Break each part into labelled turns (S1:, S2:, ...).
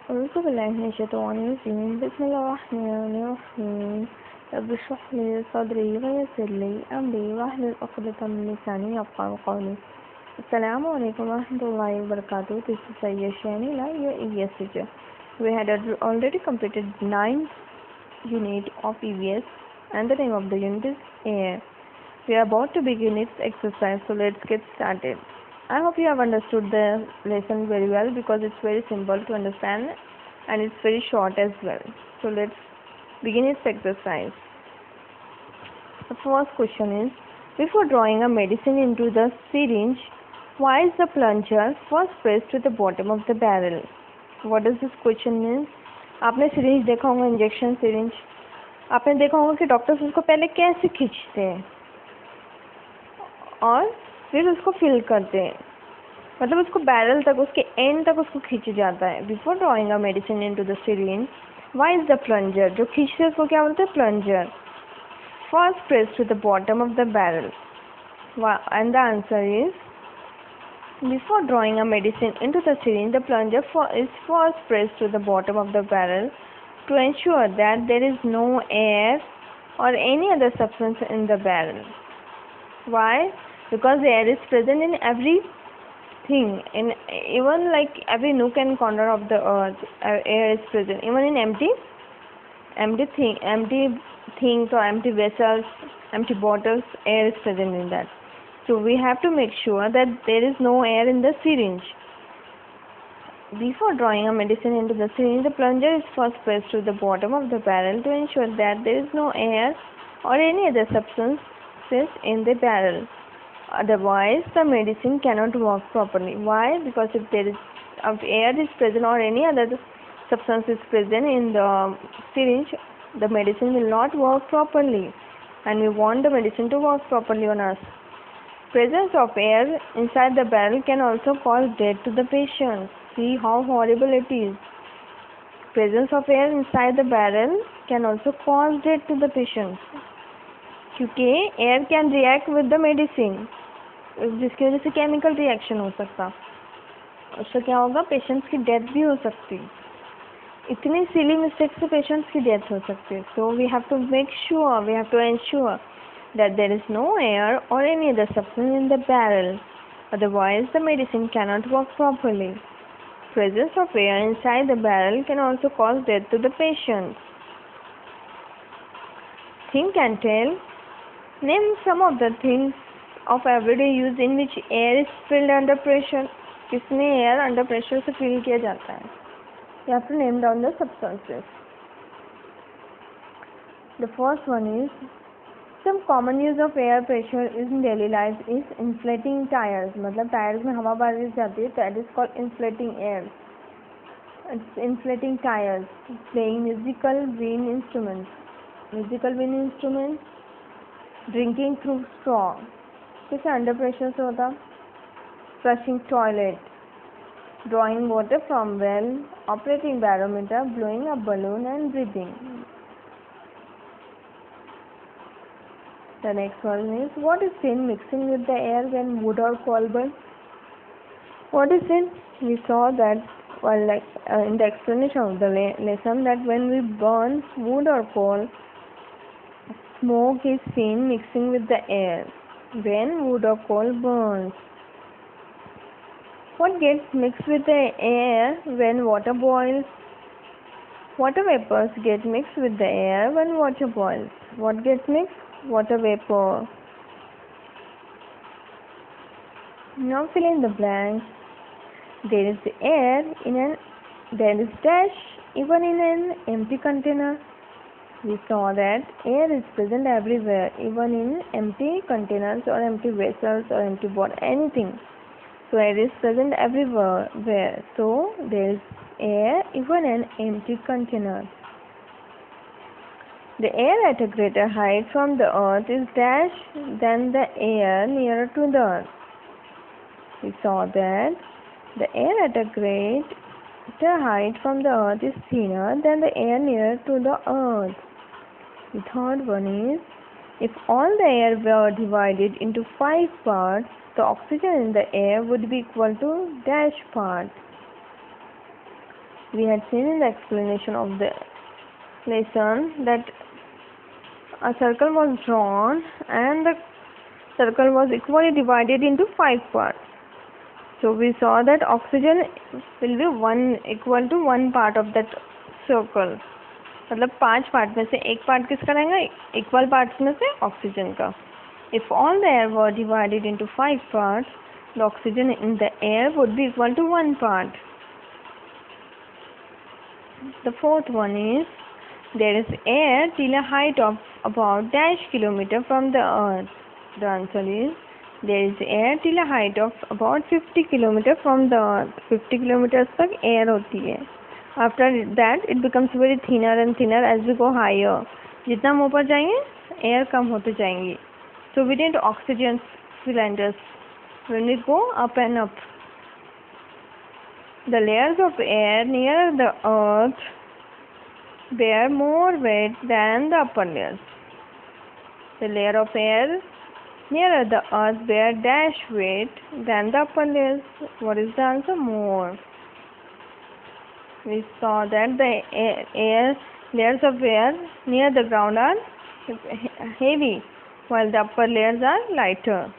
S1: أعوذ بالله من الشيطان الرجيم بسم الله الرحمن الرحيم رب اشرح لي صدري ويسر لي أمري واحلل عقدة من لساني يفقهوا قولي. Assalamu alaikum warahmatullahi wabarakatuh. This is Sayyid Shanila, your EVS teacher. We had already completed 9th unit of EVS and the name of the unit is air. We are about to begin its exercise, so let's get started. I hope you have understood the lesson very well because it's very simple to understand and it's very short as well. So let's begin its exercise. The first question is, before drawing a medicine into the syringe, why is the plunger first pressed to the bottom of the barrel? What does this question mean? आपने syringe देखा होगा, injection syringe. आपने देखा होगा कि doctors उसको पहले कैसे खींचते हैं और फिर उसको फिल करते हैं, मतलब उसको बैरल तक, उसके एंड तक उसको खींच जाता है. Before drawing a medicine into the syringe, why is the plunger, जो खींचते हैं उसको क्या बोलते हैं? Plunger. First press to the bottom of the barrel. And the answer is, before drawing a medicine into the syringe, the plunger is first pressed to the bottom of the barrel to ensure that there is no air or any other substance in the barrel. Why? Because air is present in everything, in even like every nook and corner of the earth. Air is present even in empty things or empty vessels, empty bottles. Air is present in that. So we have to make sure that there is no air in the syringe. Before drawing a medicine into the syringe, the plunger is first pressed to the bottom of the barrel to ensure that there is no air or any other substances in the barrel. Otherwise, the medicine cannot work properly. Why? Because if air is present or any other substance is present in the syringe, the medicine will not work properly, and we want the medicine to work properly on us. Presence of air inside the barrel can also cause death to the patient. See how horrible it is. Presence of air inside the barrel can also cause death to the patient. क्योंकि air can react with the medicine, जिसकी वजह से chemical reaction हो सकता, उससे क्या होगा? Patients की डेथ भी हो सकती. इतनी सिली मिस्टेक से पेशेंट्स की डेथ हो सकती है. So we have to make sure, we have to ensure that there is no air or any other substance in the barrel. Otherwise, the medicine cannot work properly. Presence of air inside the barrel can also cause death to the patient. Think and tell. Name some of the things of everyday use in which air is filled under pressure. किसमें air under pressure से fill किया जाता है? You have to name down the substances. The first one is, some common use of air pressure in daily life is inflating tires. मतलब tyres में हवा बारिश जाती है, that is called inflating air. It's inflating tires. Playing musical wind instruments. Drinking through straw. किसे under pressure से होता? Flushing toilet. Drawing water from well. Operating barometer. Blowing a balloon and breathing. The next one is, what is seen mixing with the air when wood or coal burn? What is it? We saw that in the explanation of the lesson that when we burn wood or coal, smoke is seen mixing with the air when wood or coal burns. What gets mixed with the air when water boils? Water vapors get mixed with the air when water boils. What gets mixed? Water vapor. Now fill in the blanks. There is air there is dash even in an empty container. We saw that air is present everywhere, even in empty containers or empty vessels or empty bottle, anything. So air is present everywhere. So there is air even in empty container. The air at a greater height from the earth is dash than the air nearer to the earth. We saw that the air at a greater height from the earth is thinner than the air nearer to the earth. The third one is, if all the air were divided into 5 parts, the oxygen in the air would be equal to dash part. We had seen in the explanation of the lesson that a circle was drawn and the circle was equally divided into 5 parts. So we saw that oxygen will be equal to 1 part of that circle. मतलब 5 part में से एक part किसका रहेगा, equal parts में से oxygen का. If all the air were divided into 5 parts, the oxygen in the air would be equal to 1 part. The fourth one is, there is air till a height of about dash kilometer from the earth. The answer is, there is air till a height of about 50 kilometer from the earth. 50 kilometers तक air होती है. After that it becomes very thinner and thinner as we go higher. जितना हम ऊपर जाएंगे air कम होते जाएंगी. So we need oxygen cylinders when we go up and up. The layers of air near the earth bear more weight than the upper layers. The layer of air nearer the earth bear dash weight than the upper layers. What is the answer? More. We saw that the layers of air near the ground are heavy, while the upper layers are lighter.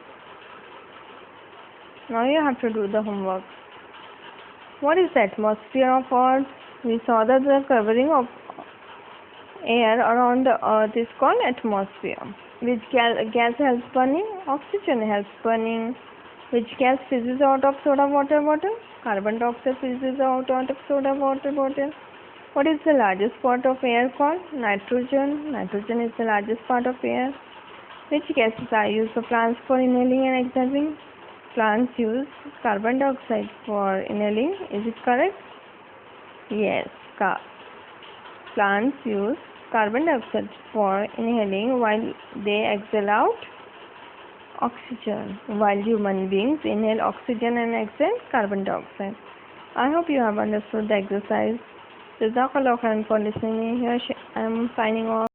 S1: Now you have to do the homework. What is the atmosphere of Earth? We saw that the covering of air around the Earth is called atmosphere. Which gas helps burning? Oxygen helps burning. Which gas fizzes out of soda water bottle? Carbon dioxide fizzes out of soda water bottle. What is the largest part of air called? Nitrogen. Nitrogen is the largest part of air. Which gases are used for plants for inhaling and exhaling? Plants use carbon dioxide for inhaling. Is it correct? Yes. Plants use carbon dioxide for inhaling while they exhale out oxygen, while human beings inhale oxygen and exhale carbon dioxide. I hope you have understood the exercise. Jazakallah khairan for listening. Here I am signing off.